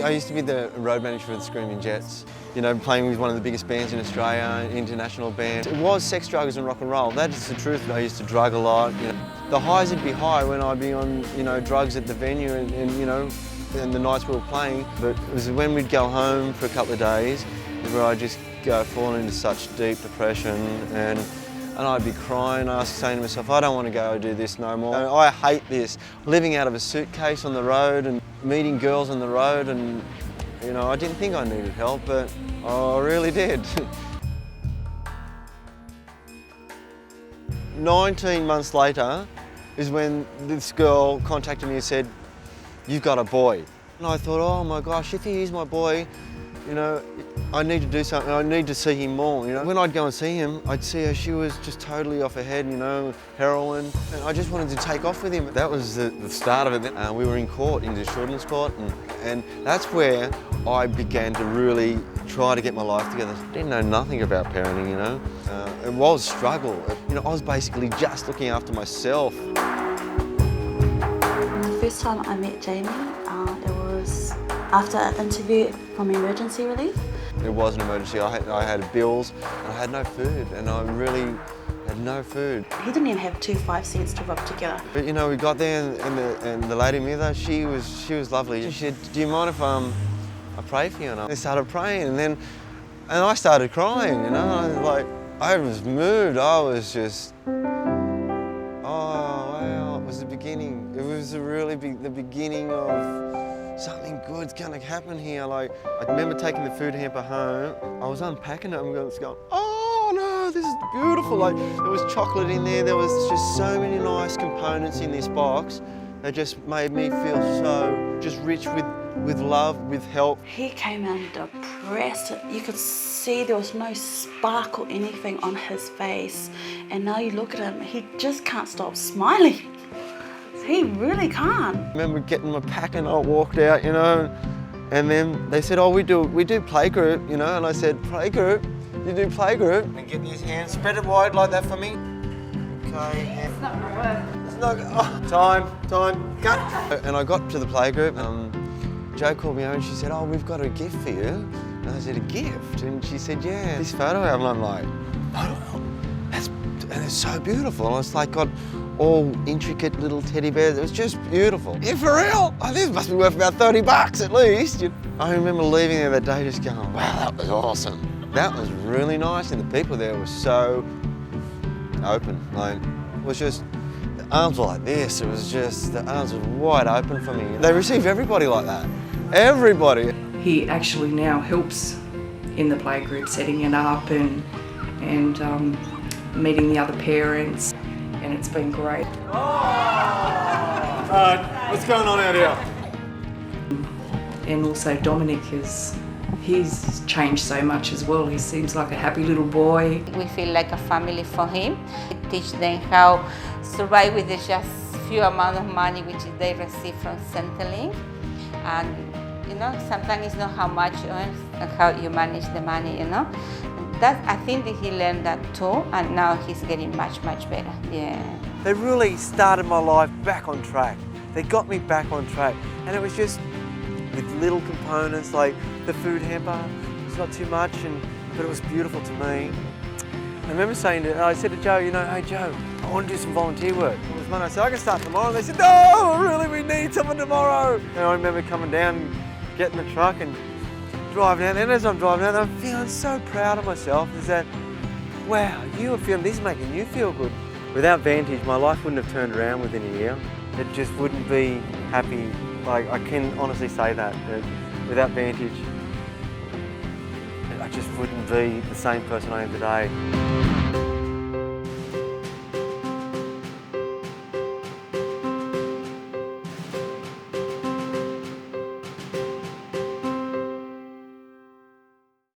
I used to be the road manager for the Screaming Jets, you know, playing with one of the biggest bands in Australia, an international band. It was sex, drugs and rock and roll. That is the truth. I used to drug a lot. You know. The highs would be high when I'd be on, you know, drugs at the venue and you know, and the nights we were playing. But it was when we'd go home for a couple of days where I'd just fall into such deep depression and I'd be crying, saying to myself, I don't want to go do this no more. I hate this. Living out of a suitcase on the road and meeting girls on the road, and you know, I didn't think I needed help, but I really did. 19 months later is when this girl contacted me and said, you've got a boy. And I thought, oh my gosh, if he is my boy, you know, I need to do something, I need to see him more, you know. When I'd go and see him, I'd see her, she was just totally off her head, you know, heroin. And I just wanted to take off with him. That was the start of it. We were in court, in the children's court, and that's where I began to really try to get my life together. I didn't know nothing about parenting, you know. It was a struggle. You know, I was basically just looking after myself. The first time I met Jamie, it was after an interview from emergency relief. It was an emergency. I had bills and I had no food, and I really had no food. He didn't even have 2 5 cents to rub together. But you know, we got there and the lady with her, she was lovely. She said, do you mind if I pray for you? And I started praying, and I started crying, you know. I was moved. I was just, oh wow, it was the beginning. It was the beginning of something good's gonna happen here. Like, I remember taking the food hamper home. I was unpacking it and going, oh no, this is beautiful. Like, there was chocolate in there. There was just so many nice components in this box that just made me feel so just rich with love, with help. He came in depressed. You could see there was no spark or anything on his face. And now you look at him, he just can't stop smiling. He really can't. I remember getting my pack and I walked out, you know, and then they said, oh, we do playgroup, you know, and I said, playgroup? You do playgroup? And get these hands, spread it wide like that for me. Okay. It's not gonna work. It's not gonna, time, cut. And I got to the playgroup, Jo called me over and she said, oh, we've got a gift for you. And I said, a gift? And she said, yeah, this photo album. I'm like, photo album? And it's so beautiful. And it's like got all intricate little teddy bears. It was just beautiful. Yeah, for real? Oh, this must be worth about $30 at least. I remember leaving there that day just going, wow, that was awesome. That was really nice, and the people there were so open. Like, it was just, the arms were like this. It was just, the arms were wide open for me. They receive everybody like that. Everybody. He actually now helps in the playgroup, setting it up and meeting the other parents, and it's been great. What's going on out here? And also Dominic he's changed so much as well. He seems like a happy little boy. We feel like a family for him. We teach them how to survive with the just few amount of money which they receive from Centrelink. And you know, sometimes it's not how much you earn and how you manage the money, you know. I think that he learned that too, and now he's getting much, much better, yeah. They really started my life back on track. They got me back on track, and it was just with little components like the food hamper. It's not too much, but it was beautiful to me. I remember I said to Jo, you know, hey Jo, I want to do some volunteer work. It was Monday. I said, I can start tomorrow. And they said, no, really, we need someone tomorrow. And I remember coming down, getting the truck and driving out. And as I'm driving out, I'm feeling so proud of myself. Is that, wow, you are feeling this, is making you feel good. Without Vantage, my life wouldn't have turned around within a year. It just wouldn't be happy. Like, I can honestly say that without Vantage, I just wouldn't be the same person I am today.